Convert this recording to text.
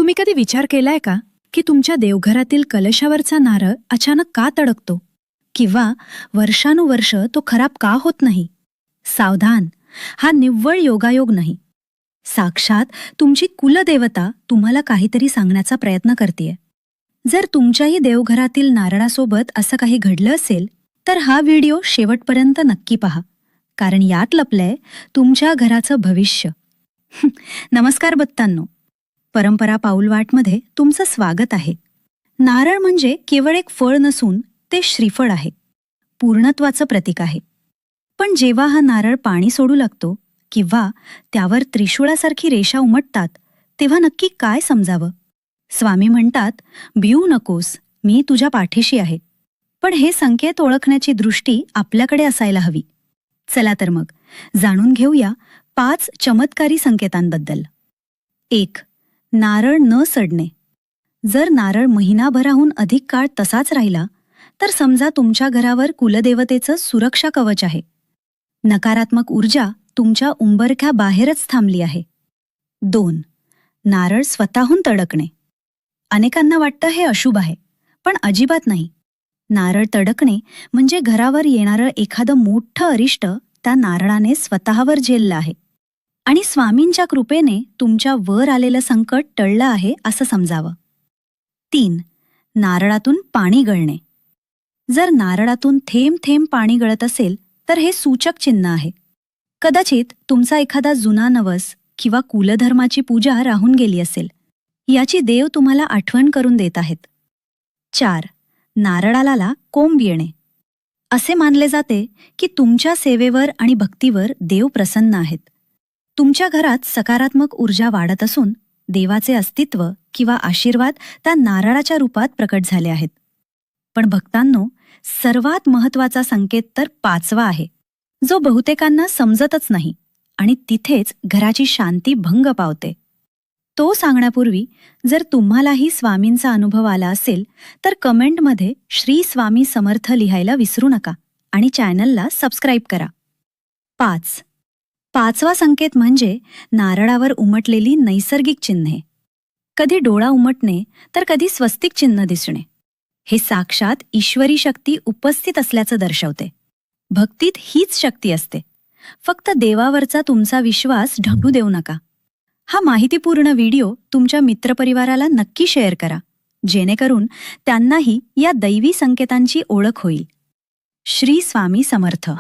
तुम्ही कधी विचार केलाय का की तुमच्या देवघरातील कलशावरचा नारळ अचानक का तडकतो किंवा वर्षानुवर्ष तो खराब का होत नाही? सावधान, हा निव्वळ योगायोग नाही. साक्षात तुमची कुलदेवता तुम्हाला काहीतरी सांगण्याचा प्रयत्न करतेय. जर तुमच्याही देवघरातील नारळासोबत असं काही घडलं असेल तर हा व्हिडिओ शेवटपर्यंत नक्की पहा, कारण यात लपलंय तुमच्या घराचं भविष्य. नमस्कार बत्तांनो, परंपरा पाऊलवाटमध्ये तुमचं स्वागत आहे. नारळ म्हणजे केवळ एक फळ नसून ते श्रीफळ आहे, पूर्णत्वाचं प्रतीक आहे. पण जेव्हा हा नारळ पाणी सोडू लागतो किंवा त्यावर त्रिशूळासारखी रेषा उमटतात, तेव्हा नक्की काय समजावं? स्वामी म्हणतात, भिऊ नकोस, मी तुझ्या पाठीशी आहे. पण हे संकेत ओळखण्याची दृष्टी आपल्याकडे असायला हवी. चला तर मग जाणून घेऊया 5 चमत्कारी संकेतांबद्दल. 1. नारळ न सडणे. जर नारळ महिनाभराहून अधिक काळ तसाच राहिला तर समजा तुमच्या घरावर कुलदेवतेचं सुरक्षा कवच आहे. नकारात्मक ऊर्जा तुमच्या उंबरठ्या बाहेरच थांबली आहे. 2. नारळ स्वतःहून तडकणे. अनेकांना वाटतं हे अशुभ आहे, पण अजिबात नाही. नारळ तडकणे म्हणजे घरावर येणारं एखादं मोठं अरिष्ट त्या नारळाने स्वतःवर झेललं आहे आणि स्वामींच्या कृपेने तुमच्या वर आलेलं संकट टळलं आहे असं समजावं. 3. नारळातून पाणी गळणे. जर नारळातून थेंब थेंब पाणी गळत असेल तर हे सूचक चिन्ह आहे. कदाचित तुमचा एखादा जुना नवस किंवा कुलधर्माची पूजा राहून गेली असेल. याची देव तुम्हाला आठवण करून देत आहेत. 4. नारळाला कोंब येणे. असे मानले जाते की तुमच्या सेवेवर आणि भक्तीवर देव प्रसन्न आहेत. तुमच्या घरात सकारात्मक ऊर्जा वाढत असून देवाचे अस्तित्व किंवा आशीर्वाद त्या नारळाच्या रूपात प्रकट झाले आहेत. पण भक्तांनो, सर्वात महत्त्वाचा संकेत तर 5वा आहे, जो बहुतेकांना समजतच नाही आणि तिथेच घराची शांती भंग पावते. तो सांगण्यापूर्वी जर तुम्हालाही स्वामींचा अनुभव आला असेल तर कमेंटमध्ये श्री स्वामी समर्थ लिहायला विसरू नका आणि चॅनलला सबस्क्राईब करा. 5वा संकेत म्हणजे नारळावर उमटलेली नैसर्गिक चिन्हे. कधी डोळा उमटणे तर कधी स्वस्तिक चिन्ह दिसणे. हे साक्षात ईश्वरी शक्ती उपस्थित असल्याचं दर्शवते. भक्तीत हीच शक्ती असते. फक्त देवावरचा तुमचा विश्वास ढळू देऊ नका. हा माहितीपूर्ण व्हिडिओ तुमच्या मित्रपरिवाराला नक्की शेअर करा, जेणेकरून त्यांनाही या दैवी संकेतांची ओळख होईल. श्री स्वामी समर्थ.